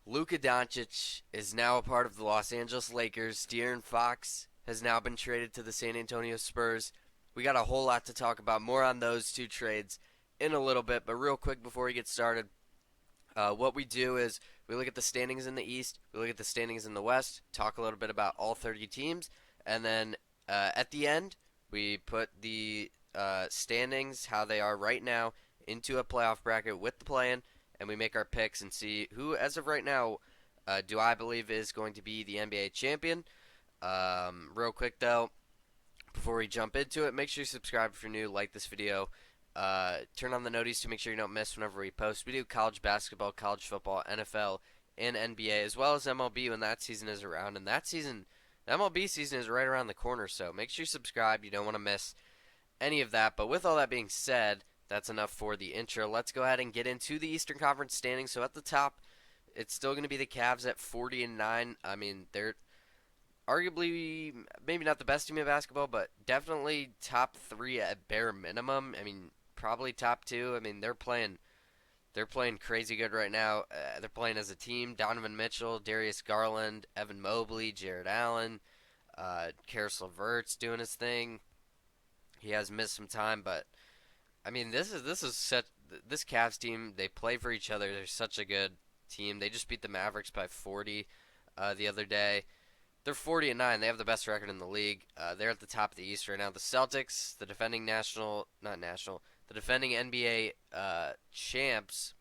Luka Doncic is now a part of the Los Angeles Lakers. De'Aaron Fox has now been traded to the San Antonio Spurs. We got a whole lot to talk about. More on those two trades in a little bit, but real quick before we get started, what we do is we look at the standings in the East, we look at the standings in the West, talk a little bit about all 30 teams, and then at the end, we put the standings, how they are right now, into a playoff bracket with the play-in, and we make our picks and see who, as of right now, do I believe is going to be the NBA champion. Real quick, though, before we jump into it, make sure you subscribe if you're new, like this video, turn on the notice to make sure you don't miss whenever we post. We do college basketball, college football, NFL, and NBA, as well as MLB when that season is around. And that season, the MLB season is right around the corner, so make sure you subscribe. You don't want to miss any of that. But with all that being said, that's enough for the intro. Let's go ahead and get into the Eastern Conference standings. So at the top, it's still going to be the Cavs at 40-9. I mean, they're arguably maybe not the best team in basketball, but definitely top three at bare minimum. I mean, probably top two. I mean, they're playing crazy good right now. They're playing as a team. Donovan Mitchell, Darius Garland, Evan Mobley, Jared Allen, Karis LeVert's doing his thing. He has missed some time, but I mean, this is such this Cavs team. They play for each other. They're such a good team. They just beat the Mavericks by 40 the other day. They're 40-9. They have the best record in the league. They're at the top of the East right now. The Celtics, the defending the defending NBA champs.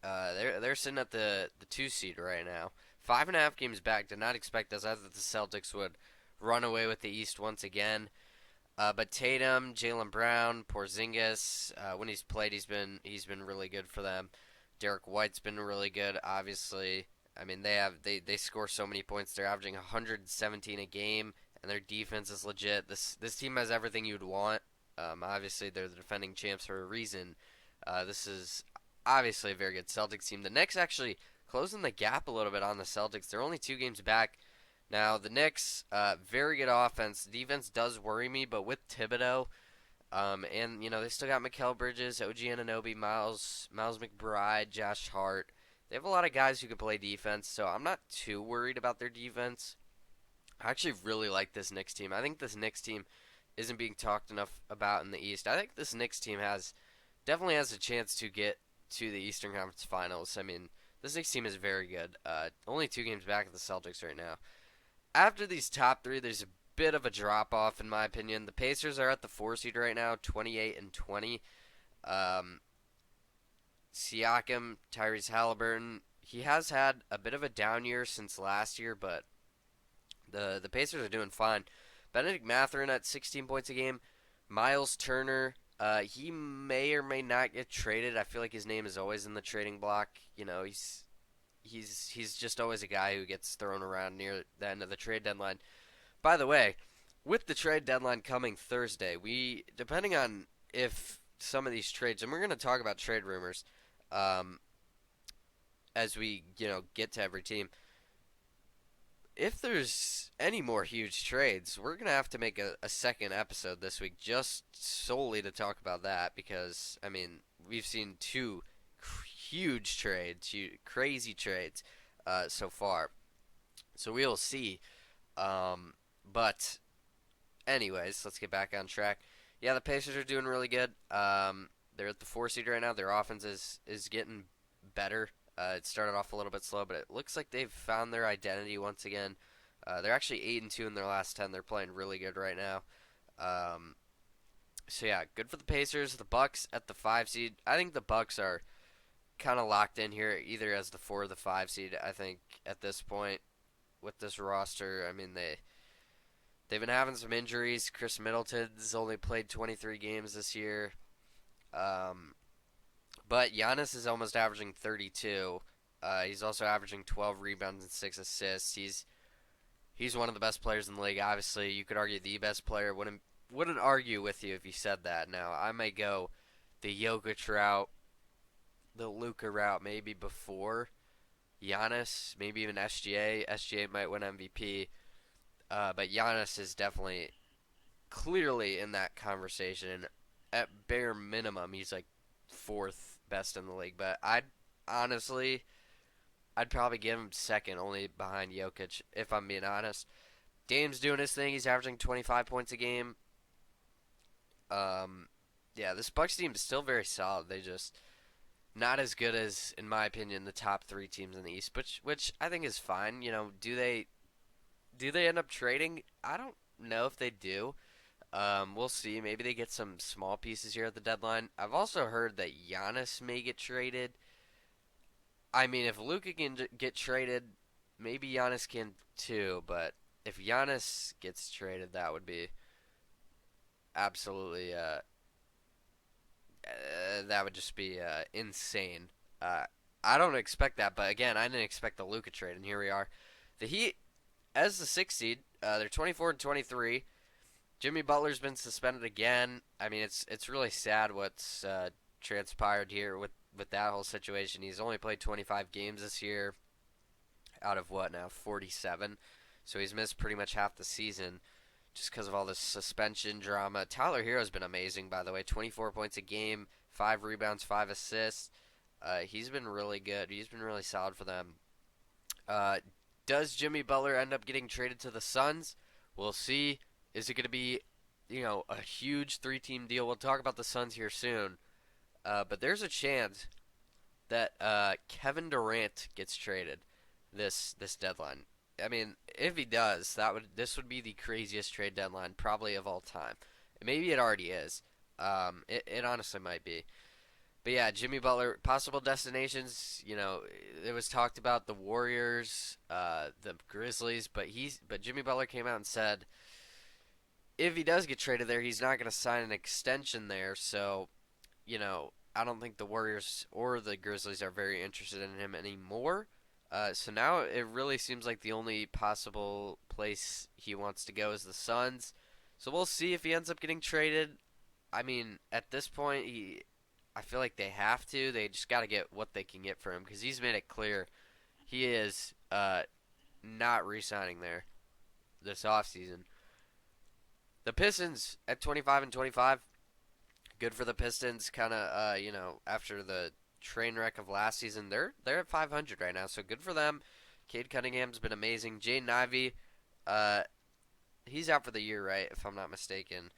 They're sitting at the 2 seed right now. 5.5 games back. Did not expect this. I thought the Celtics would run away with the East once again. But Tatum, Jaylen Brown, Porzingis, when he's played, he's been really good for them. Derek White's been really good, obviously. I mean, they score so many points. They're averaging 117 a game, and their defense is legit. This team has everything you'd want. Obviously, they're the defending champs for a reason. This is obviously a very good Celtics team. The Knicks actually closing the gap a little bit on the Celtics. They're only 2 games back. Now, the Knicks, very good offense. Defense does worry me, but with Thibodeau, and, they still got Mikal Bridges, OG Anunoby, Miles McBride, Josh Hart. They have a lot of guys who can play defense, so I'm not too worried about their defense. I actually really like this Knicks team. I think this Knicks team isn't being talked enough about in the East. I think this Knicks team definitely has a chance to get to the Eastern Conference Finals. I mean, this Knicks team is very good. Only 2 games back at the Celtics right now. After these top three, there's a bit of a drop off in my opinion. The Pacers are at the 4 seed right now, 28-20. Um, Siakam, Tyrese Halliburton. He has had a bit of a down year since last year, but the Pacers are doing fine. Benedict Mathurin at 16 points a game. Miles Turner, he may or may not get traded. I feel like his name is always in the trading block. He's just always a guy who gets thrown around near the end of the trade deadline. By the way, with the trade deadline coming Thursday, depending on if some of these trades, and we're going to talk about trade rumors um, as we get to every team. If there's any more huge trades, we're gonna have to make a second episode this week just solely to talk about that because I mean we've seen two huge trades, crazy trades so far. So we'll see. But anyways, let's get back on track. Yeah, the Pacers are doing really good. They're at the 4 seed right now. Their offense is getting better. It started off a little bit slow, but it looks like they've found their identity once again. They're actually 8-2 in their last 10. They're playing really good right now. So yeah, good for the Pacers. The Bucks at the 5 seed. I think the Bucks are kind of locked in here, either as the 4 or the 5 seed. I think at this point with this roster, I mean they've been having some injuries. Chris Middleton's only played 23 games this year. But Giannis is almost averaging 32. He's also averaging 12 rebounds and 6 assists. He's one of the best players in the league. Obviously, you could argue the best player. Wouldn't argue with you if you said that. Now, I may go the Jokic route, the Luka route, maybe before Giannis, maybe even SGA. SGA might win MVP. But Giannis is definitely clearly in that conversation. At bare minimum, he's like fourth best in the league. But I'd probably give him second, only behind Jokic, if I'm being honest. Dame's doing his thing. He's averaging 25 points a game. Um, yeah, this Bucks team is still very solid. They just not as good as, in my opinion, the top three teams in the East, which I think is fine. Do they end up trading? I don't know if they do. We'll see. Maybe they get some small pieces here at the deadline. I've also heard that Giannis may get traded. I mean, if Luka can get traded, maybe Giannis can too. But if Giannis gets traded, that would be absolutely that would just be insane. Uh, I don't expect that, but again, I didn't expect the Luka trade, and here we are. The Heat, as the sixth seed, they're 24 and 23. Jimmy Butler's been suspended again. I mean, it's really sad what's transpired here with that whole situation. He's only played 25 games this year, out of what now 47, so he's missed pretty much half the season just because of all this suspension drama. Tyler Hero's been amazing, by the way. 24 points a game, 5 rebounds, 5 assists. He's been really good. He's been really solid for them. Does Jimmy Butler end up getting traded to the Suns? We'll see. Is it going to be, a huge three-team deal? We'll talk about the Suns here soon. But there's a chance that Kevin Durant gets traded this deadline. I mean, if he does, this would be the craziest trade deadline probably of all time. Maybe it already is. It honestly might be. But yeah, Jimmy Butler, possible destinations. It was talked about the Warriors, the Grizzlies, but Jimmy Butler came out and said if he does get traded there, he's not going to sign an extension there. So, I don't think the Warriors or the Grizzlies are very interested in him anymore. So now it really seems like the only possible place he wants to go is the Suns. So we'll see if he ends up getting traded. I mean, at this point, I feel like they have to. They just got to get what they can get for him because he's made it clear he is not re-signing there this offseason. The Pistons at 25 and 25, good for the Pistons. Kind of, after the train wreck of last season, they're at 500 right now, so good for them. Cade Cunningham's been amazing. Jaden Ivey, he's out for the year, right? If I'm not mistaken.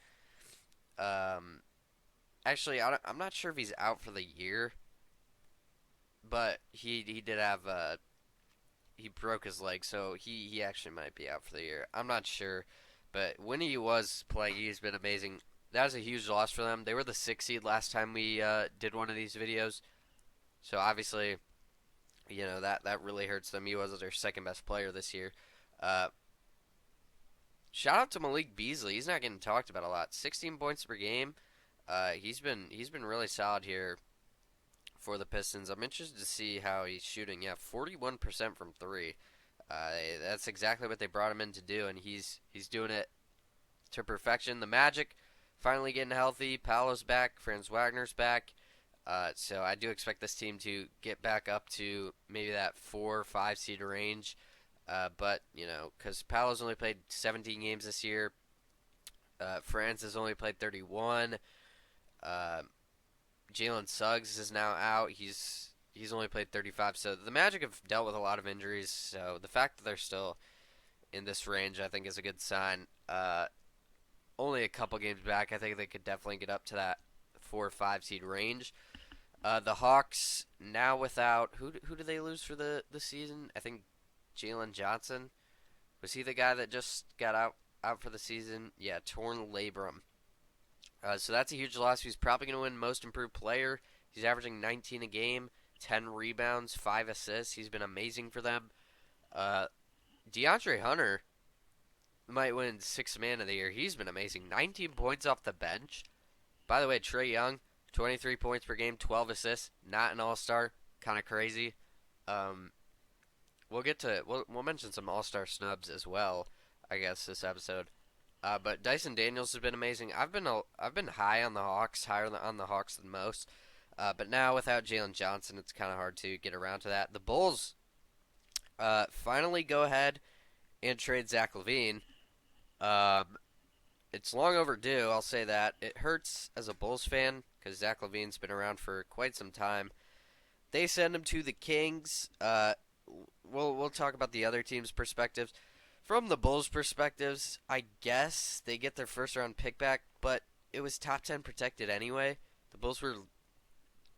Actually, I'm not sure if he's out for the year, but he did have he broke his leg, so he actually might be out for the year. I'm not sure. But when he was playing, he's been amazing. That was a huge loss for them. They were the 6th seed last time we did one of these videos. So obviously, that really hurts them. He was their second best player this year. Shout out to Malik Beasley. He's not getting talked about a lot. 16 points per game. He's been really solid here for the Pistons. I'm interested to see how he's shooting. Yeah, 41% from 3. That's exactly what they brought him in to do, and he's doing it to perfection. The Magic finally getting healthy. Paolo's back. Franz Wagner's back. So I do expect this team to get back up to maybe that 4 or 5 seed range. But, because Paolo's only played 17 games this year. Franz has only played 31. Jalen Suggs is now out. He's only played 35, so the Magic have dealt with a lot of injuries, so the fact that they're still in this range I think is a good sign. Only a couple games back, I think they could definitely get up to that 4 or 5 seed range. The Hawks, now without, who do they lose for the season? I think Jalen Johnson. Was he the guy that just got out for the season? Yeah, torn labrum. So that's a huge loss. He's probably going to win Most Improved Player. He's averaging 19 a game. 10 rebounds, 5 assists. He's been amazing for them. DeAndre Hunter might win 6th Man of the Year. He's been amazing. 19 points off the bench. By the way, Trae Young, 23 points per game, 12 assists. Not an all-star. Kind of crazy. We'll mention some all-star snubs as well, I guess, this episode. But Dyson Daniels has been amazing. I've been high on the Hawks, higher on the Hawks than most. But now without Jalen Johnson, it's kind of hard to get around to that. The Bulls finally go ahead and trade Zach LaVine. It's long overdue, I'll say that. It hurts as a Bulls fan because Zach LaVine's been around for quite some time. They send him to the Kings. we'll talk about the other teams' perspectives. From the Bulls' perspectives, I guess they get their first round pick back, but it was top 10 protected anyway. The Bulls were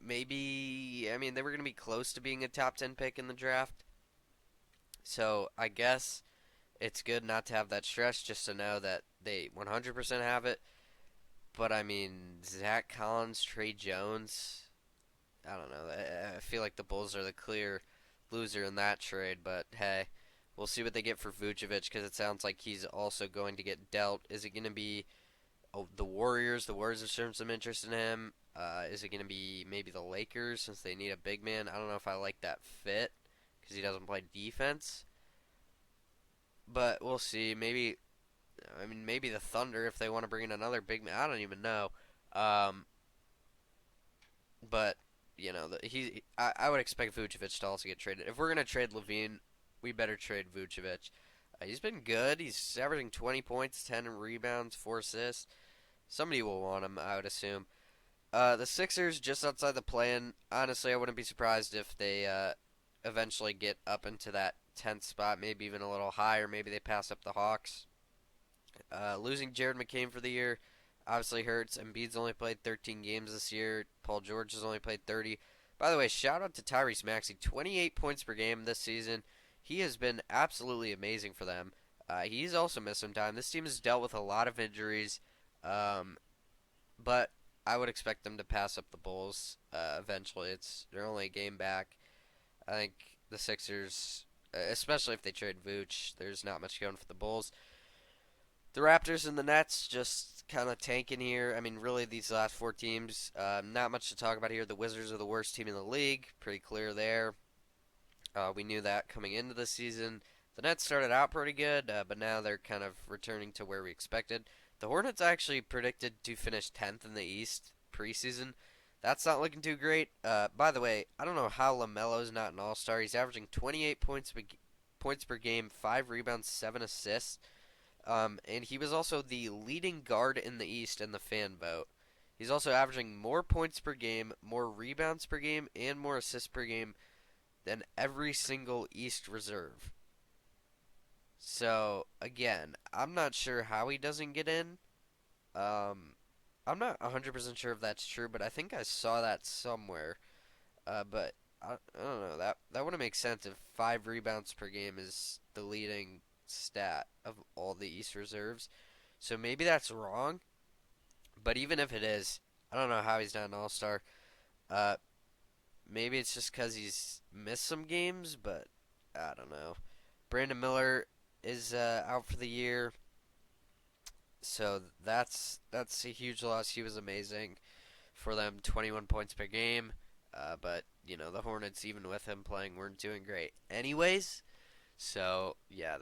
maybe, I mean, they were going to be close to being a top 10 pick in the draft. So I guess it's good not to have that stress, just to know that they 100% have it. But I mean, Zach Collins, Trey Jones, I don't know. I feel like the Bulls are the clear loser in that trade, but hey, we'll see what they get for Vucevic because it sounds like he's also going to get dealt. Is it going to be the Warriors? The Warriors have shown some interest in him. Is it going to be maybe the Lakers since they need a big man? I don't know if I like that fit because he doesn't play defense, but we'll see. Maybe I mean maybe the Thunder if they want to bring in another big man. I don't even know. Um, but I would expect Vucevic to also get traded. If we're gonna trade Levine, we better trade Vucevic. He's been good. He's averaging 20 points, 10 rebounds, 4 assists. Somebody will want him, I would assume. The Sixers just outside the play-in. Honestly, I wouldn't be surprised if they eventually get up into that 10th spot, maybe even a little higher. Maybe they pass up the Hawks. Losing Jared McCain for the year obviously hurts. Embiid's only played 13 games this year. Paul George has only played 30. By the way, shout out to Tyrese Maxey. 28 points per game this season. He has been absolutely amazing for them. He's also missed some time. This team has dealt with a lot of injuries, but I would expect them to pass up the Bulls eventually. They're only a game back. I think the Sixers, especially if they trade Vooch, there's not much going for the Bulls. The Raptors and the Nets just kind of tanking here. I mean, really, these last 4 teams, not much to talk about here. The Wizards are the worst team in the league. Pretty clear there. We knew that coming into the season. The Nets started out pretty good, but now they're kind of returning to where we expected. The Hornets actually predicted to finish 10th in the East preseason. That's not looking too great. By the way, I don't know how LaMelo's not an all-star. He's averaging 28 points per game, 5 rebounds, 7 assists. And he was also the leading guard in the East in the fan vote. He's also averaging more points per game, more rebounds per game, and more assists per game than every single East reserve. So, again, I'm not sure how he doesn't get in. I'm not 100% sure if that's true, but I think I saw that somewhere. But I don't know. That wouldn't make sense if 5 rebounds per game is the leading stat of all the East reserves. So maybe that's wrong. But even if it is, I don't know how he's not an all-star. Maybe it's just because he's missed some games, but I don't know. Brandon Miller is out for the year, so that's a huge loss. He was amazing for them, 21 points per game. But the Hornets, even with him playing, weren't doing great. Anyways, so yeah,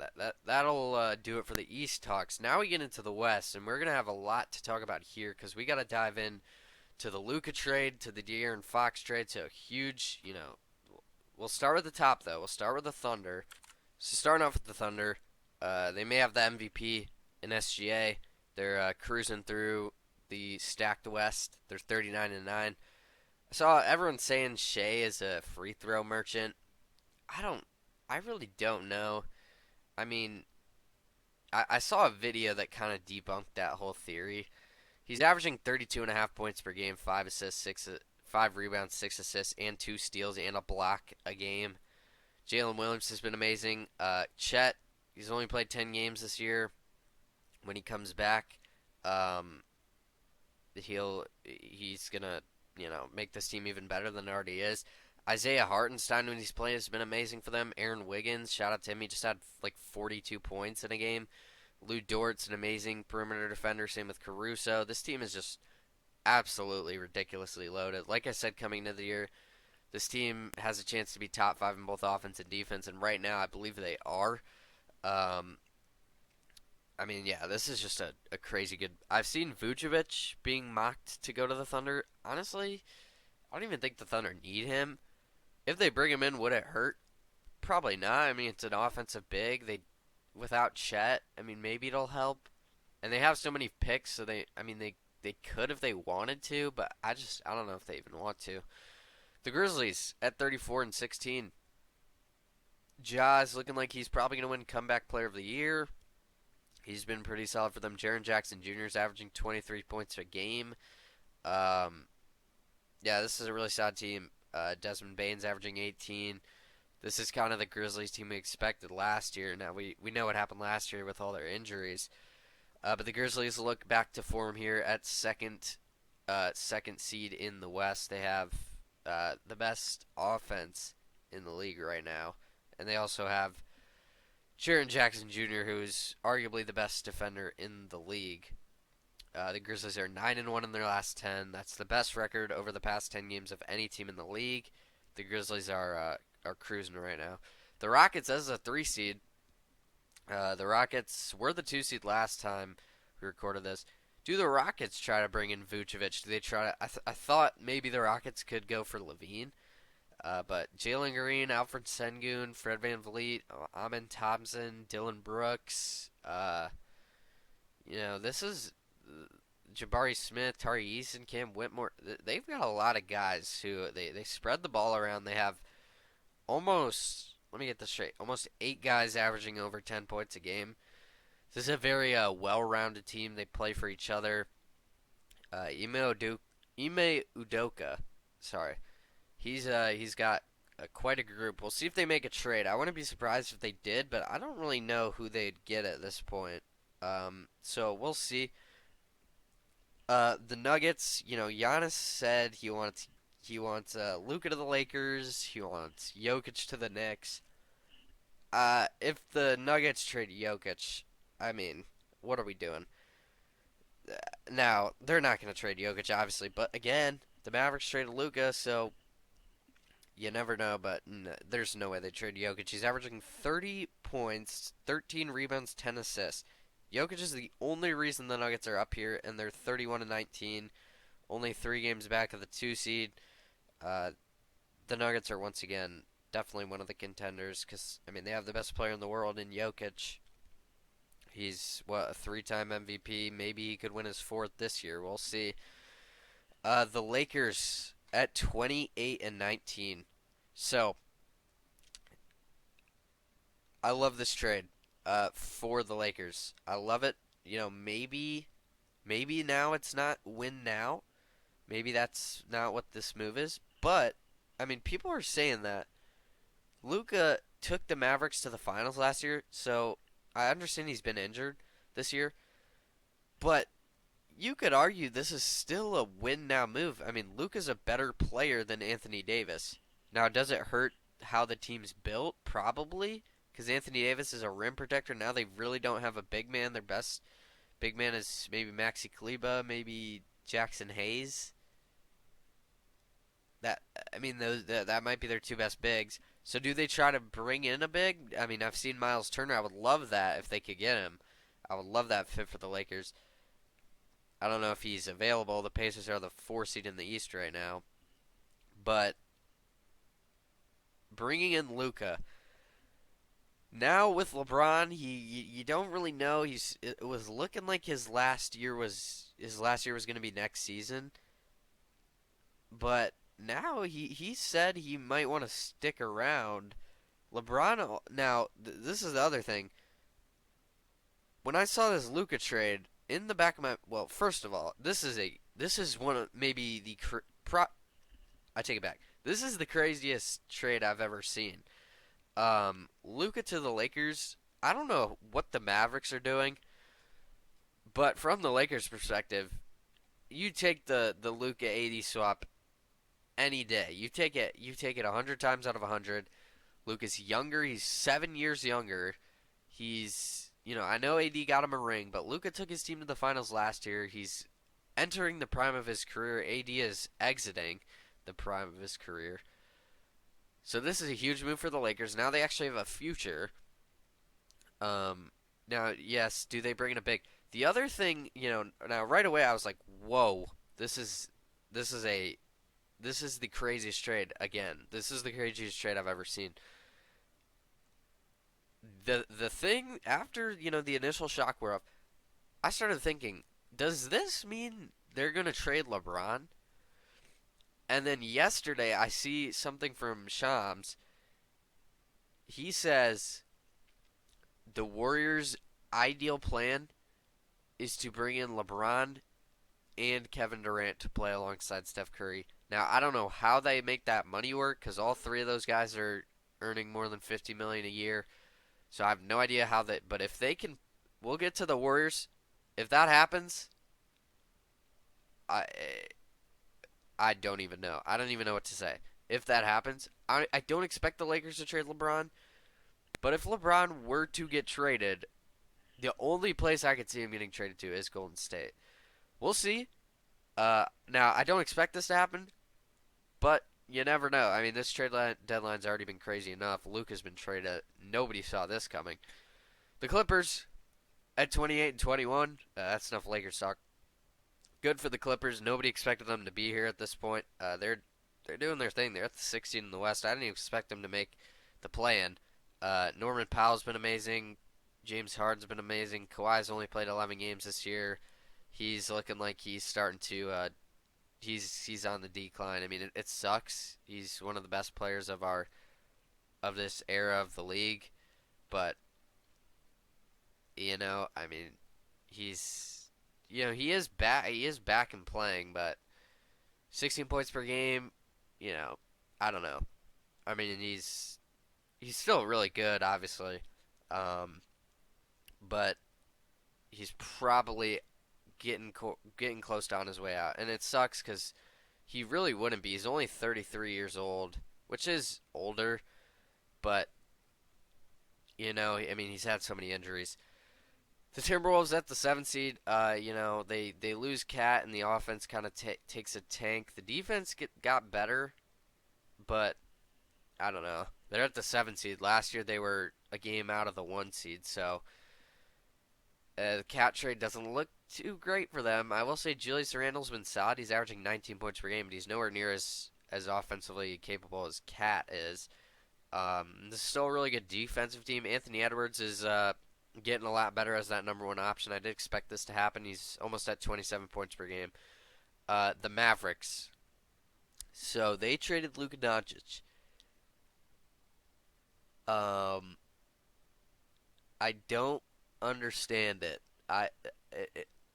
that'll do it for the East talks. Now we get into the West, and we're gonna have a lot to talk about here because we got to dive in to the Luka trade, to the De'Aaron Fox trade, to a huge, we'll start with the top, though. We'll start with the Thunder. So starting off with the Thunder, they may have the MVP in SGA. They're cruising through the stacked West. They're 39-9. I saw everyone saying Shea is a free throw merchant. I really don't know. I mean, I saw a video that kind of debunked that whole theory. He's averaging 32.5 points per game, 5 assists, 5 rebounds, 6 assists, and 2 steals and a block a game. Jalen Williams has been amazing. Chet, he's only played 10 games this year. When he comes back, he's gonna make this team even better than it already is. Isaiah Hartenstein, when he's playing, has been amazing for them. Aaron Wiggins, shout out to him. He just had like 42 points in a game. Lou Dort's an amazing perimeter defender. Same with Caruso. This team is just absolutely ridiculously loaded. Like I said, coming into the year, this team has a chance to be top 5 in both offense and defense, and right now I believe they are. I mean, yeah, this is just a crazy good... I've seen Vucevic being mocked to go to the Thunder. Honestly, I don't even think the Thunder need him. If they bring him in, would it hurt? Probably not. I mean, it's an offensive big. Without Chet, I mean, maybe it'll help. And they have so many picks, so they could if they wanted to, but I don't know if they even want to. The Grizzlies at 34-16. Ja is looking like he's probably going to win Comeback Player of the Year. He's been pretty solid for them. Jaren Jackson Jr. is averaging 23 points a game. Um, yeah, this is a really solid team. Desmond Bane's averaging 18. This is kind of the Grizzlies team we expected last year. Now, we know what happened last year with all their injuries. But the Grizzlies look back to form here at second seed in the West. They have the best offense in the league right now. And they also have Jaren Jackson Jr., who is arguably the best defender in the league. The Grizzlies are 9-1 in their last 10. That's the best record over the past 10 games of any team in the league. The Grizzlies are cruising right now. The Rockets, as a 3 seed, the Rockets were the 2 seed last time we recorded this. Do the Rockets try to bring in Vucevic? Do they try to? I thought maybe the Rockets could go for Levine, but Jalen Green, Alfred Sengun, Fred VanVleet, Amin Thompson, Dylan Brooks. This is Jabari Smith, Tari Eason, Cam Whitmore. They've got a lot of guys who they spread the ball around. They have almost, let me get this straight, almost 8 guys averaging over 10 points a game. This is a very well-rounded team. They play for each other. Ime Udoka, sorry, he's got quite a group. We'll see if they make a trade. I wouldn't be surprised if they did, but I don't really know who they'd get at this point. So we'll see. The Nuggets, Giannis said he wants Luka to the Lakers. He wants Jokic to the Knicks. If the Nuggets trade Jokic, I mean, what are we doing? Now, they're not going to trade Jokic, obviously, but again, the Mavericks traded Luka, so you never know, but there's no way they trade Jokic. He's averaging 30 points, 13 rebounds, 10 assists. Jokic is the only reason the Nuggets are up here, and they're 31-19, only 3 games back of the 2 seed. The Nuggets are once again definitely one of the contenders because, they have the best player in the world in Jokic. He's, a 3-time MVP. Maybe he could win his 4th this year. We'll see. The Lakers at 28-19. So, I love this trade for the Lakers. I love it. Maybe now it's not win now. Maybe that's not what this move is. But, people are saying that Luka took the Mavericks to the finals last year, so I understand he's been injured this year. But you could argue this is still a win-now move. Luka's a better player than Anthony Davis. Now, does it hurt how the team's built? Probably, because Anthony Davis is a rim protector. Now they really don't have a big man. Their best big man is maybe Maxi Kleber, maybe Jackson Hayes. That might be their 2 best bigs. So do they try to bring in a big? I've seen Miles Turner. I would love that if they could get him. I would love that fit for the Lakers. I don't know if he's available. The Pacers are the 4 seed in the East right now. But bringing in Luka. Now with LeBron, you don't really know. It was looking like his last year was going to be next season. But now he said he might want to stick around. LeBron, now, this is the other thing. When I saw this Luka trade, in the back of my, well, first of all, this is one of maybe I take it back. This is the craziest trade I've ever seen. Luka to the Lakers. I don't know what the Mavericks are doing, but from the Lakers' perspective, you take the Luka AD swap any day. You take it 100 times out of 100. Luka's younger. He's 7 years younger. He's, I know AD got him a ring, but Luka took his team to the finals last year. He's entering the prime of his career. AD is exiting the prime of his career. So this is a huge move for the Lakers. Now they actually have a future. Now, yes, do they bring in a big? The other thing, now right away I was like, whoa, this is the craziest trade again. This is the craziest trade I've ever seen. The thing after, the initial shock wore off, I started thinking, does this mean they're going to trade LeBron? And then yesterday I see something from Shams. he says the Warriors' ideal plan is to bring in LeBron and Kevin Durant to play alongside Steph Curry. Now, I don't know how they make that money work because all three of those guys are earning more than 50 million a year. So I have no idea how that. But if they can, we'll get to the Warriors. If that happens, I I don't even know. I don't even know what to say. If that happens, I don't expect the Lakers to trade LeBron. But if LeBron were to get traded, the only place I could see him getting traded to is Golden State. We'll see. Now I don't expect this to happen, but you never know. I mean, this deadline's already been crazy enough. Luka's been traded. Nobody saw this coming. The Clippers at 28 and 21. That's enough Lakers talk. Good for the Clippers. Nobody expected them to be here at this point. They're doing their thing. They're at the 16 in the West. I didn't even expect them to make the play-in. Norman Powell's been amazing. James Harden's been amazing. Kawhi's only played 11 games this year. He's looking like he's starting to he's on the decline. I mean, it sucks. He's one of the best players of this era of the league, but I mean, he's he is back. He is back and playing, but 16 points per game. I don't know. I mean, he's still really good, obviously, but he's probably getting close to on his way out, and it sucks because he really wouldn't be. He's only 33 years old, which is older, but I mean, he's had so many injuries. The Timberwolves at the 7th seed, they lose Cat, and the offense kind of takes a tank. The defense got better, but I don't know. They're at the 7th seed. Last year they were a game out of the 1 seed, so the Cat trade doesn't look too great for them. I will say Julius Randle's been solid. He's averaging 19 points per game, but he's nowhere near as offensively capable as Cat is. This is still a really good defensive team. Anthony Edwards is getting a lot better as that number 1 option. I did expect this to happen. He's almost at 27 points per game. The Mavericks. So they traded Luka Doncic. I don't understand it.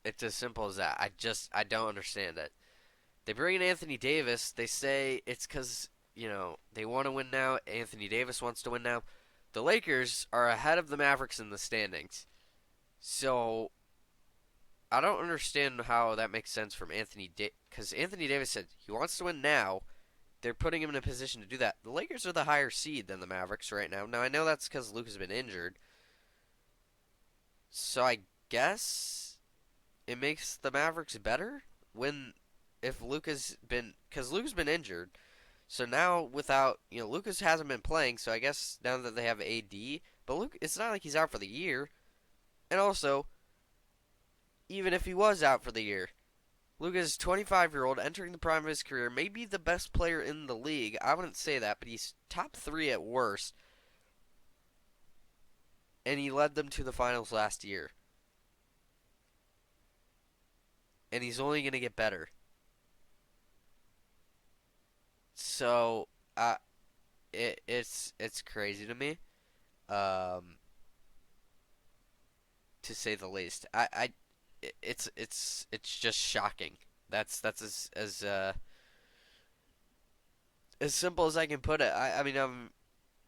It's as simple as that. I don't understand it. They bring in Anthony Davis. They say it's because they want to win now. Anthony Davis wants to win now. The Lakers are ahead of the Mavericks in the standings. So I don't understand how that makes sense from Anthony because Anthony Davis said he wants to win now. They're putting him in a position to do that. The Lakers are the higher seed than the Mavericks right now. Now I know that's because Luka's been injured. So I guess it makes the Mavericks better if Luka's been because Luka's been injured. So now without Luka's hasn't been playing, so I guess now that they have AD, but Luka, it's not like he's out for the year. And also, even if he was out for the year, Luka's 25-year-old entering the prime of his career, maybe the best player in the league. I wouldn't say that, but he's top 3 at worst. And he led them to the finals last year. And he's only going to get better. So, it's crazy to me, to say the least. It's just shocking. That's as simple as I can put it. I mean,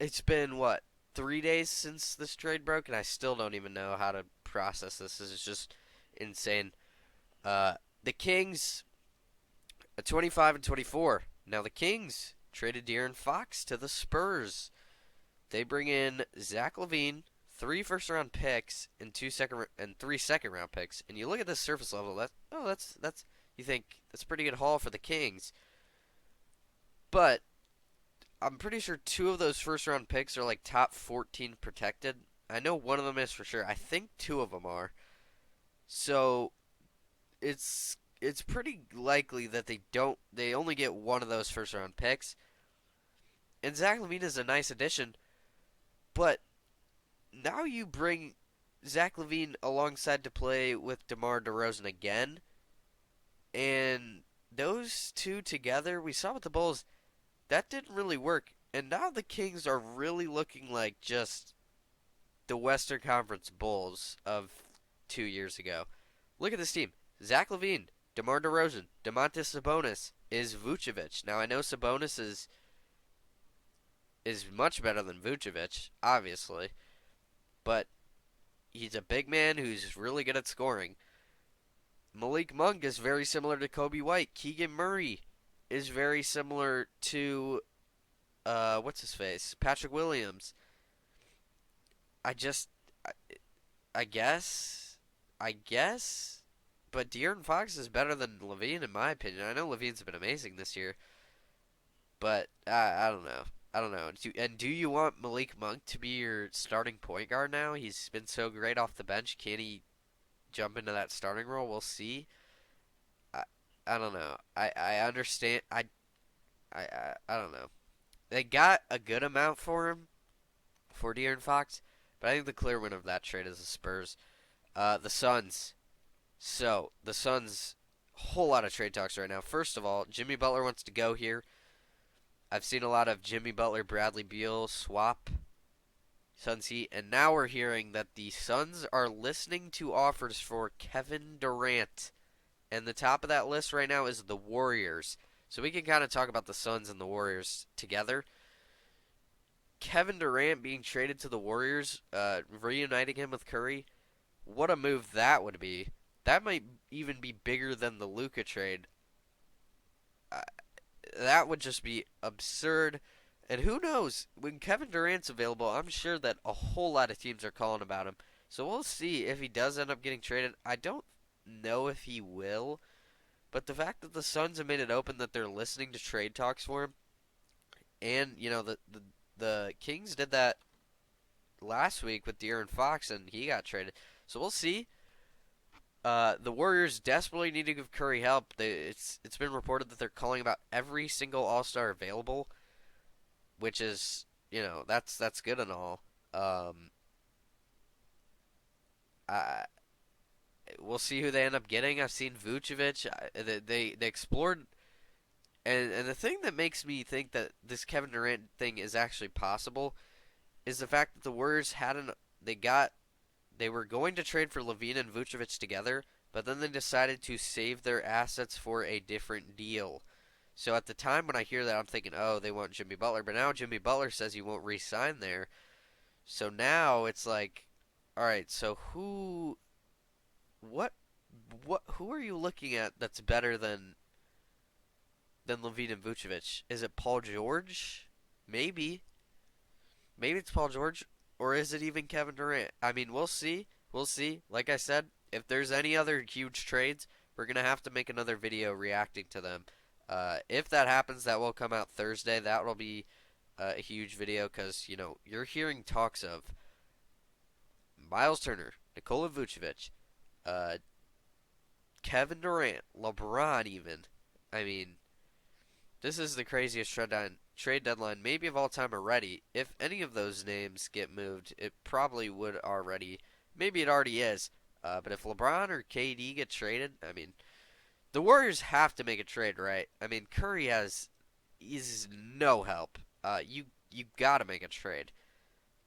it's been what 3 days since this trade broke, and I still don't even know how to process this. This is just insane. The Kings, 25 and 24. Now the Kings traded De'Aaron Fox to the Spurs. They bring in Zach LaVine, 3 first-round picks and 3 second-round picks. And you look at this surface level. That's you think that's a pretty good haul for the Kings. But I'm pretty sure 2 of those first-round picks are like top 14 protected. I know one of them is for sure. I think 2 of them are. So it's pretty likely that they only get one of those first round picks. And Zach LaVine is a nice addition, but now you bring Zach LaVine alongside to play with DeMar DeRozan again, and those 2 together, we saw with the Bulls, that didn't really work. And now the Kings are really looking like just the Western Conference Bulls of 2 years ago. Look at this team. Zach LaVine, DeMar DeRozan, Domantas Sabonis, is Vucevic. Now I know Sabonis is much better than Vucevic, obviously, but he's a big man who's really good at scoring. Malik Monk is very similar to Kobe White. Keegan Murray is very similar to what's his face? Patrick Williams. I just I, I guess but De'Aaron Fox is better than LaVine in my opinion. I know LaVine's been amazing this year, but I don't know. I don't know. Do you want Malik Monk to be your starting point guard now? He's been so great off the bench. Can he jump into that starting role? We'll see. I I don't know. I understand. I don't know. They got a good amount for him for De'Aaron Fox, but I think the clear winner of that trade is the Spurs. The Suns. So the Suns, whole lot of trade talks right now. First of all, Jimmy Butler wants to go here. I've seen a lot of Jimmy Butler, Bradley Beal swap Suns Heat, and now we're hearing that the Suns are listening to offers for Kevin Durant. And the top of that list right now is the Warriors. So we can kind of talk about the Suns and the Warriors together. Kevin Durant being traded to the Warriors, reuniting him with Curry, what a move that would be. That might even be bigger than the Luka trade. Uh, that would just be absurd. And who knows? When Kevin Durant's available, I'm sure that a whole lot of teams are calling about him. So we'll see if he does end up getting traded. I don't know if he will, but the fact that the Suns have made it open that they're listening to trade talks for him, and the Kings did that last week with De'Aaron Fox, and he got traded. So we'll see. The Warriors desperately need to give Curry help. It's been reported that they're calling about every single All-Star available, which is that's good and all. I We'll see who they end up getting. I've seen Vucevic. They explored, and the thing that makes me think that this Kevin Durant thing is actually possible is the fact that the Warriors they were going to trade for LaVine and Vucevic together, but then they decided to save their assets for a different deal. So at the time when I hear that, I'm thinking, oh, they want Jimmy Butler, but now Jimmy Butler says he won't re-sign there. So now it's like, all right, so what, who are you looking at that's better than LaVine and Vucevic? Is it Paul George? Maybe. Maybe it's Paul George, or is it even Kevin Durant? I mean, we'll see. We'll see. Like I said, if there's any other huge trades, we're gonna have to make another video reacting to them. If that happens, that will come out Thursday. That will be a huge video because you're hearing talks of Miles Turner, Nikola Vucevic, uh, Kevin Durant, LeBron, even. I mean, this is the craziest trade deadline maybe of all time already. If any of those names get moved, it probably would already. Maybe it already is. But if LeBron or KD get traded, I mean, the Warriors have to make a trade, right? I mean, Curry is no help. You got to make a trade.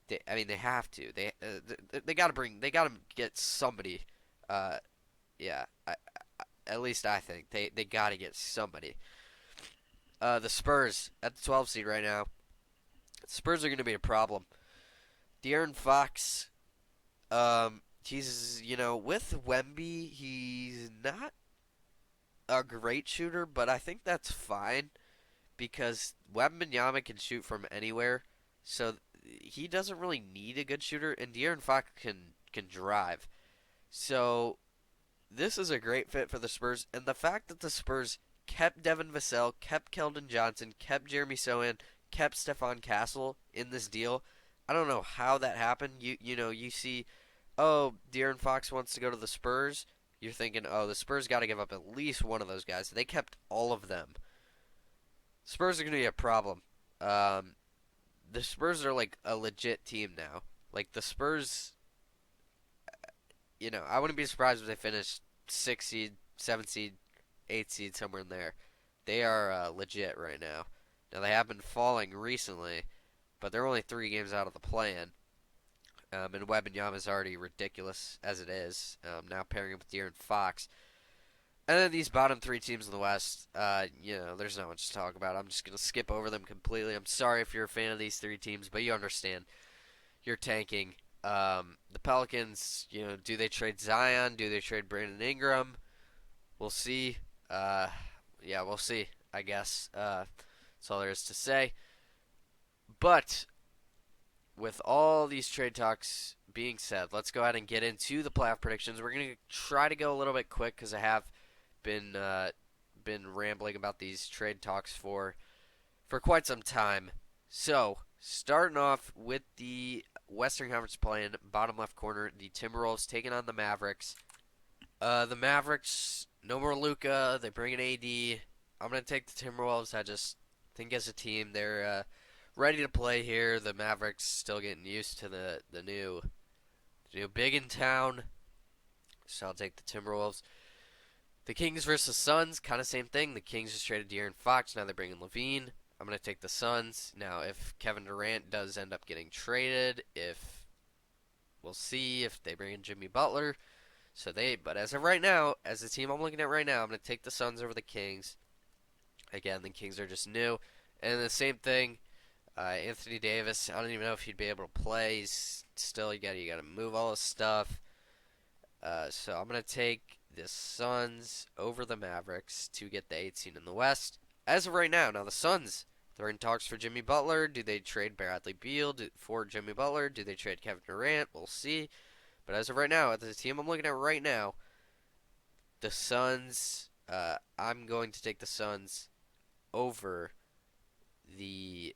They have to. They got to get somebody. Yeah, at least I think they got to get somebody. The Spurs at the 12 seed right now. The Spurs are going to be a problem. De'Aaron Fox, he's with Wemby, he's not a great shooter, but I think that's fine because Wembanyama can shoot from anywhere, so he doesn't really need a good shooter, and De'Aaron Fox can drive. So this is a great fit for the Spurs, and the fact that the Spurs kept Devin Vassell, kept Keldon Johnson, kept Jeremy Sohan, kept Stephon Castle in this deal. I don't know how that happened. You see, oh, De'Aaron Fox wants to go to the Spurs. You're thinking, oh, the Spurs got to give up at least one of those guys. They kept all of them. Spurs are going to be a problem. The Spurs are like a legit team now. Like the Spurs, I wouldn't be surprised if they finish 6 seed, 7 seed, 8 seed, somewhere in there. They are legit right now. Now, they have been falling recently, but they're only 3 games out of the play-in. And Wembanyama is already ridiculous as it is. Now pairing him with De'Aaron Fox. And then these bottom 3 teams in the West, there's not much to talk about. I'm just going to skip over them completely. I'm sorry if you're a fan of these 3 teams, but you understand. You're tanking. The Pelicans, do they trade Zion? Do they trade Brandon Ingram? We'll see. We'll see, I guess. That's all there is to say. But with all these trade talks being said, let's go ahead and get into the playoff predictions. We're going to try to go a little bit quick because I have been rambling about these trade talks for quite some time. So, starting off with the Western Conference play-in, bottom left corner, the Timberwolves taking on the Mavericks. The Mavericks, no more Luka. They bring in AD. I'm going to take the Timberwolves. I just think as a team, they're ready to play here. The Mavericks still getting used to the new big in town. So I'll take the Timberwolves. The Kings versus Suns, kind of same thing. The Kings just traded De'Aaron Fox. Now they're bringing Levine. I'm going to take the Suns. Now, if Kevin Durant does end up getting traded, we'll see if they bring in Jimmy Butler. But as of right now, as the team I'm looking at right now, I'm going to take the Suns over the Kings. Again, the Kings are just new. And the same thing, Anthony Davis, I don't even know if he'd be able to play. He's still, you got to move all his stuff. So I'm going to take the Suns over the Mavericks to get the 18 in the West. As of right now, the Suns, they're in talks for Jimmy Butler. Do they trade Bradley Beal for Jimmy Butler? Do they trade Kevin Durant? We'll see. But as of right now, the team I'm looking at right now, the Suns, I'm going to take the Suns over the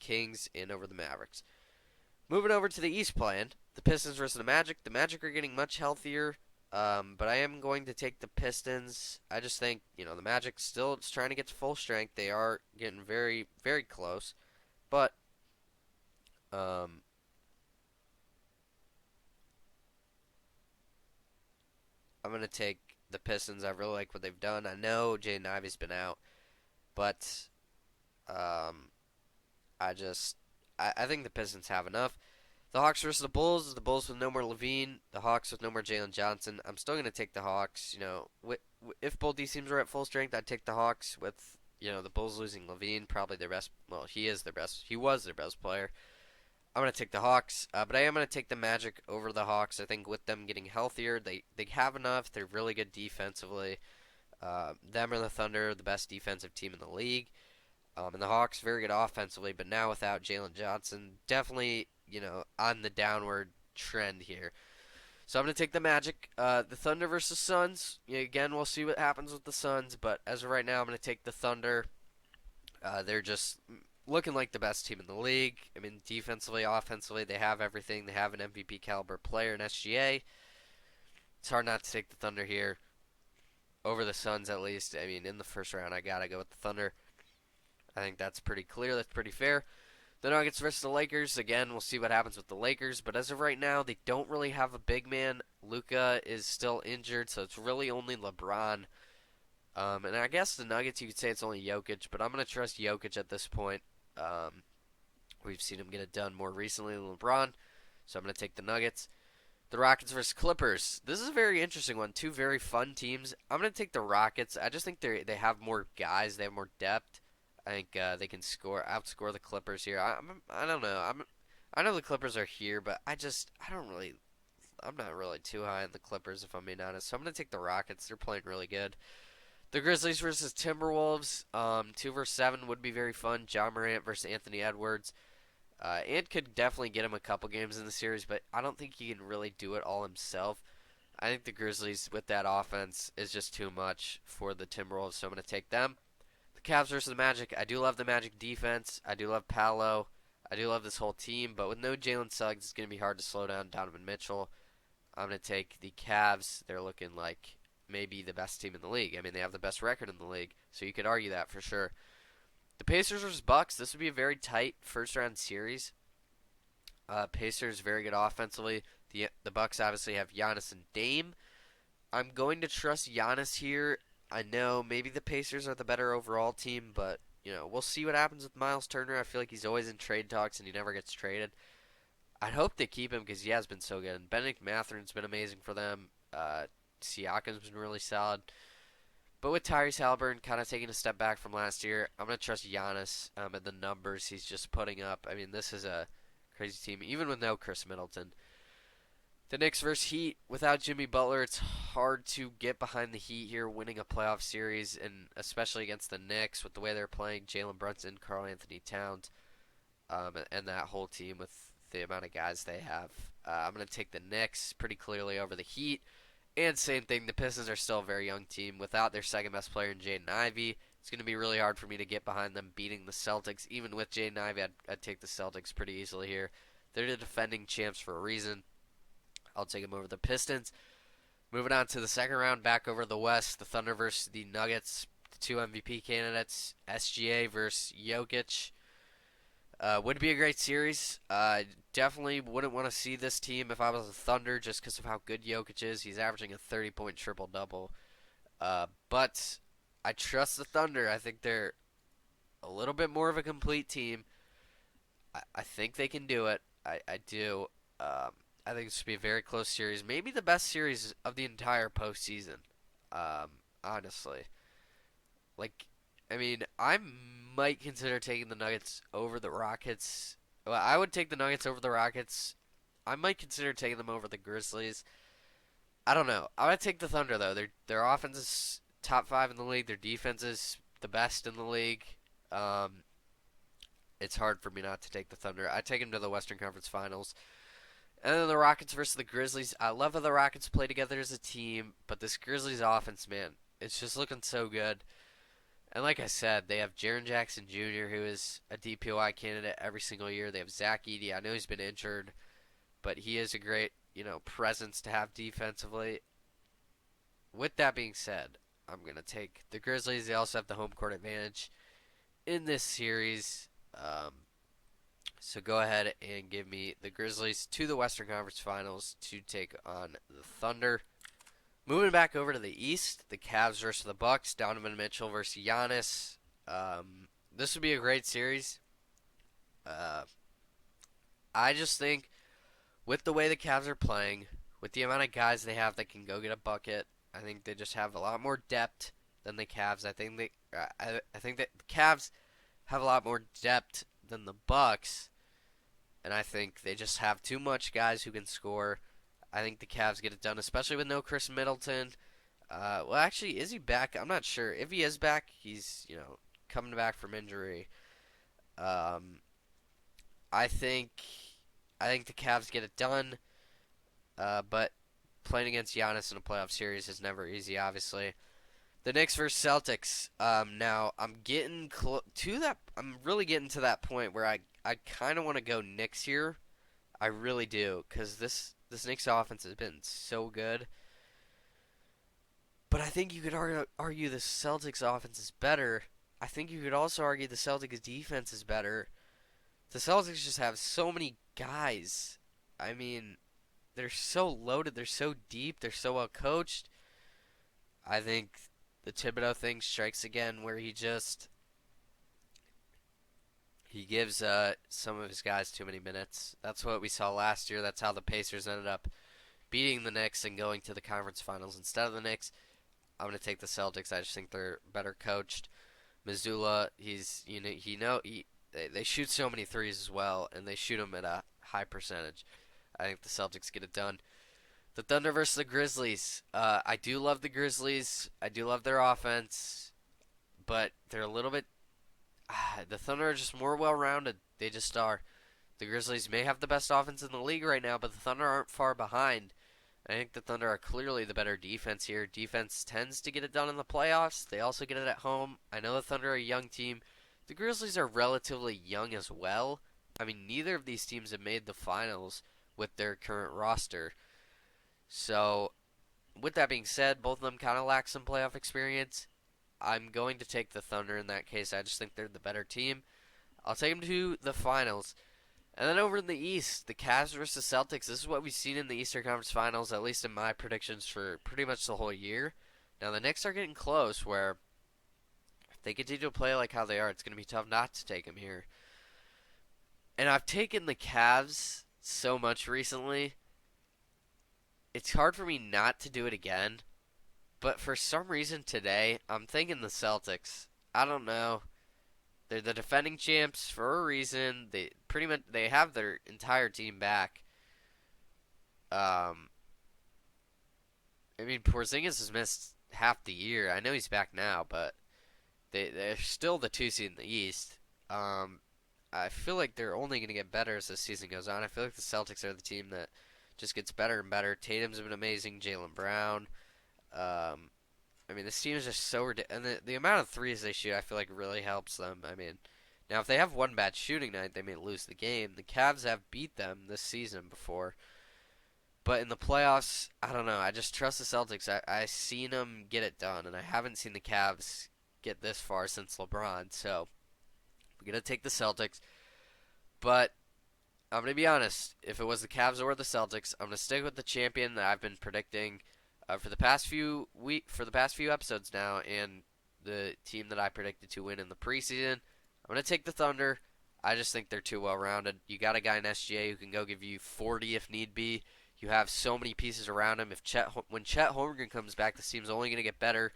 Kings and over the Mavericks. Moving over to the East play-in, the Pistons versus the Magic. The Magic are getting much healthier, but I am going to take the Pistons. I just think, the Magic still is trying to get to full strength. They are getting very, very close. But, I'm going to take the Pistons. I really like what they've done. I know Jaden Ivey's been out, but I think the Pistons have enough. The Hawks versus the Bulls with no more Levine, the Hawks with no more Jalen Johnson. I'm still going to take the Hawks. If both these teams were at full strength, I'd take the Hawks with, the Bulls losing Levine, probably their best. Well, he was their best player. I'm going to take the Hawks, but I am going to take the Magic over the Hawks. I think with them getting healthier, they have enough. They're really good defensively. Them or the Thunder, the best defensive team in the league. And the Hawks, very good offensively, but now without Jalen Johnson, definitely, on the downward trend here. So I'm going to take the Magic. The Thunder versus Suns, again, we'll see what happens with the Suns, but as of right now, I'm going to take the Thunder. They're just looking like the best team in the league. I mean, defensively, offensively, they have everything. They have an MVP caliber player in SGA. It's hard not to take the Thunder here over the Suns, at least. I mean, in the first round, I got to go with the Thunder. I think that's pretty clear. That's pretty fair. The Nuggets versus the Lakers. Again, we'll see what happens with the Lakers. But as of right now, they don't really have a big man. Luka is still injured, so it's really only LeBron. And I guess the Nuggets, you could say it's only Jokic, but I'm going to trust Jokic at this point. We've seen him get it done more recently than LeBron, so I'm going to take the Nuggets. The Rockets versus Clippers. This is a very interesting one. 2 very fun teams. I'm going to take the Rockets. I just think they have more guys. They have more depth. I think they can outscore the Clippers here. I don't know. I know the Clippers are here, but I'm not really too high on the Clippers, if I'm being honest. So I'm going to take the Rockets. They're playing really good. The Grizzlies versus Timberwolves. 2 versus 7 would be very fun. John Morant versus Anthony Edwards. Ant could definitely get him a couple games in the series, but I don't think he can really do it all himself. I think the Grizzlies, with that offense, is just too much for the Timberwolves, so I'm going to take them. The Cavs versus the Magic. I do love the Magic defense. I do love Paolo. I do love this whole team, but with no Jalen Suggs, it's going to be hard to slow down Donovan Mitchell. I'm going to take the Cavs. They're looking like maybe the best team in the league. I mean, they have the best record in the league, so you could argue that for sure. The Pacers versus Bucks. This would be a very tight first-round series. Pacers very good offensively. The Bucks obviously have Giannis and Dame. I'm going to trust Giannis here. I know maybe the Pacers are the better overall team, but we'll see what happens with Miles Turner. I feel like he's always in trade talks and he never gets traded. I'd hope they keep him because he has been so good. And Benedict Matherin's been amazing for them. Siakam's been really solid. But with Tyrese Halliburton kind of taking a step back from last year, I'm going to trust Giannis and the numbers he's just putting up. I mean, this is a crazy team, even with no Chris Middleton. The Knicks versus Heat, without Jimmy Butler, it's hard to get behind the Heat here winning a playoff series, and especially against the Knicks with the way they're playing Jalen Brunson, Karl Anthony Towns, and that whole team with the amount of guys they have. I'm going to take the Knicks pretty clearly over the Heat. And same thing, the Pistons are still a very young team. Without their second best player in Jaden Ivey, it's going to be really hard for me to get behind them beating the Celtics. Even with Jaden Ivey, I'd take the Celtics pretty easily here. They're the defending champs for a reason. I'll take them over the Pistons. Moving on to the second round, back over the West, the Thunder versus the Nuggets, the two MVP candidates, SGA versus Jokic. Would be a great series. Definitely wouldn't want to see this team if I was a Thunder just because of how good Jokic is. He's averaging a 30-point triple-double. But I trust the Thunder. I think they're a little bit more of a complete team. I think they can do it. I do. I think this would be a very close series. Maybe the best series of the entire postseason. Honestly. I might consider taking the Nuggets over the Rockets. Well, I would take the Nuggets over the Rockets. I might consider taking them over the Grizzlies. I don't know. I would take the Thunder, though. Their offense is top 5 in the league. Their defense is the best in the league. It's hard for me not to take the Thunder. I take them to the Western Conference Finals. And then the Rockets versus the Grizzlies. I love how the Rockets play together as a team, but this Grizzlies offense, man, it's just looking so good. And like I said, they have Jaren Jackson Jr., who is a DPOI candidate every single year. They have Zach Edey. I know he's been injured, but he is a great, presence to have defensively. With that being said, I'm going to take the Grizzlies. They also have the home court advantage in this series. So go ahead and give me the Grizzlies to the Western Conference Finals to take on the Thunder. Moving back over to the East, the Cavs versus the Bucks, Donovan Mitchell versus Giannis. This would be a great series. I just think with the way the Cavs are playing, with the amount of guys they have that can go get a bucket, I think they just have a lot more depth than the Cavs. I think that the Cavs have a lot more depth than the Bucks, and I think they just have too much guys who can score. I think the Cavs get it done, especially with no Chris Middleton. Well, actually, is he back? I'm not sure. If he is back, he's, coming back from injury. I think the Cavs get it done. But playing against Giannis in a playoff series is never easy, obviously. The Knicks versus Celtics. Now, I'm getting to that. I'm really getting to that point where I kind of want to go Knicks here. I really do, because this Knicks offense has been so good. But I think you could argue the Celtics offense is better. I think you could also argue the Celtics defense is better. The Celtics just have so many guys. I mean, they're so loaded. They're so deep. They're so well coached. I think the Thibodeau thing strikes again where he gives some of his guys too many minutes. That's what we saw last year. That's how the Pacers ended up beating the Knicks and going to the conference finals instead of the Knicks. I'm going to take the Celtics. I just think they're better coached. Missoula, they shoot so many threes as well, and they shoot them at a high percentage. I think the Celtics get it done. The Thunder versus the Grizzlies. I do love the Grizzlies. I do love their offense, but they're a little bit. The Thunder are just more well-rounded. They just are. The Grizzlies may have the best offense in the league right now, but the Thunder aren't far behind. I think the Thunder are clearly the better defense here. Defense tends to get it done in the playoffs. They also get it at home. I know the Thunder are a young team. The Grizzlies are relatively young as well. I mean, neither of these teams have made the finals with their current roster. So, with that being said, both of them kind of lack some playoff experience. I'm going to take the Thunder in that case. I just think they're the better team. I'll take them to the finals. And then over in the East, the Cavs versus Celtics. This is what we've seen in the Eastern Conference Finals, at least in my predictions for pretty much the whole year. Now, the Knicks are getting close, where they continue to play like how they are, it's going to be tough not to take them here. And I've taken the Cavs so much recently, it's hard for me not to do it again. But for some reason today, I'm thinking the Celtics. I don't know. They're the defending champs for a reason. They have their entire team back. Um, I mean, Porzingis has missed half the year. I know he's back now, but they're still the 2 seed in the East. Um, I feel like they're only going to get better as the season goes on. I feel like the Celtics are the team that just gets better and better. Tatum's been amazing. Jaylen Brown. Um, I mean, this team is just so ridiculous. And the amount of threes they shoot, I feel like really helps them. I mean, now if they have one bad shooting night, they may lose the game. The Cavs have beat them this season before. But in the playoffs, I don't know. I just trust the Celtics. I seen them get it done, and I haven't seen the Cavs get this far since LeBron. So I'm going to take the Celtics. But I'm going to be honest. If it was the Cavs or the Celtics, I'm going to stick with the champion that I've been predicting for the past few episodes now, and the team that I predicted to win in the preseason. I'm going to take the Thunder. I just think they're too well-rounded. You got a guy in SGA who can go give you 40 if need be. You have so many pieces around him. When Chet Holmgren comes back, this team's only going to get better.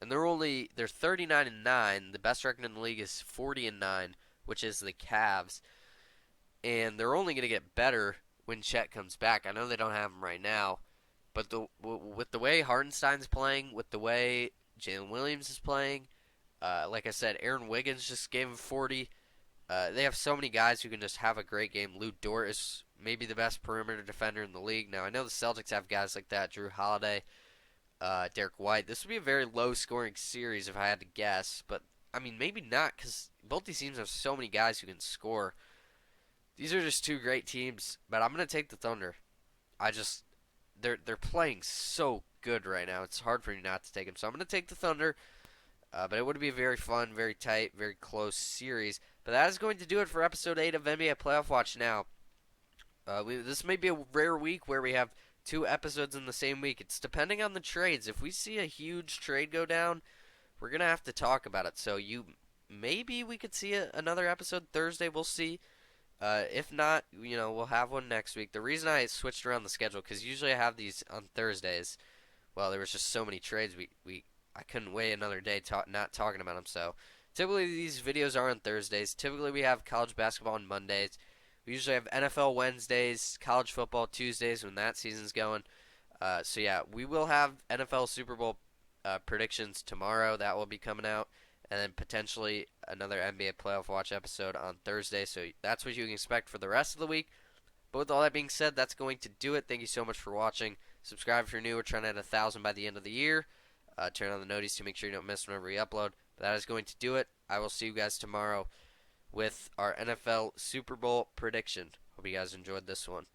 And they're 39-9. The best record in the league is 40-9, which is the Cavs. And they're only going to get better when Chet comes back. I know they don't have him right now, but with the way Hartenstein's playing, with the way Jalen Williams is playing, like I said, Aaron Wiggins just gave him 40. They have so many guys who can just have a great game. Lou Dort is maybe the best perimeter defender in the league. Now, I know the Celtics have guys like that, Drew Holiday, Derek White. This would be a very low-scoring series if I had to guess, but, I mean, maybe not, because both these teams have so many guys who can score. These are just two great teams, but I'm going to take the Thunder. They're playing so good right now. It's hard for me not to take them, so I'm going to take the Thunder. But it would be a very fun, very tight, very close series. But that is going to do it for Episode 8 of NBA Playoff Watch Now. This may be a rare week where we have 2 episodes in the same week. It's depending on the trades. If we see a huge trade go down, we're going to have to talk about it. So maybe we could see another episode Thursday. We'll see. If not, we'll have one next week. The reason I switched around the schedule, because usually I have these on Thursdays. Well, there was just so many trades. I couldn't wait another day not talking about them. So typically these videos are on Thursdays. Typically we have college basketball on Mondays. We usually have NFL Wednesdays, college football Tuesdays when that season's going. So yeah, we will have NFL Super Bowl predictions tomorrow. That will be coming out. And then potentially another NBA Playoff Watch episode on Thursday. So that's what you can expect for the rest of the week. But with all that being said, that's going to do it. Thank you so much for watching. Subscribe if you're new. We're trying to hit 1,000 by the end of the year. Turn on the notice to make sure you don't miss whenever we upload. But that is going to do it. I will see you guys tomorrow with our NFL Super Bowl prediction. Hope you guys enjoyed this one.